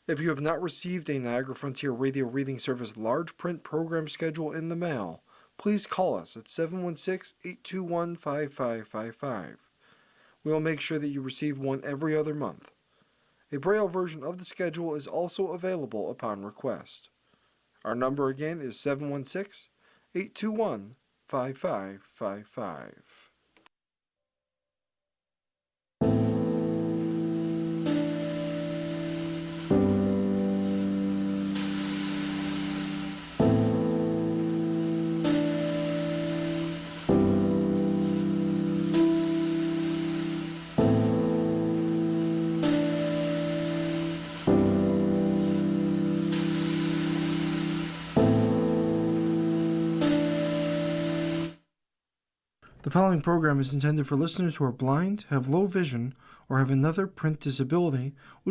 If you have not received a Niagara Frontier Radio Reading Service large print program schedule in the mail, please call us at 716-821-5555. We will make sure that you receive one every other month. A Braille version of the schedule is also available upon request. Our number again is 716-821-5555. The following program is intended for listeners who are blind, have low vision, or have another print disability, which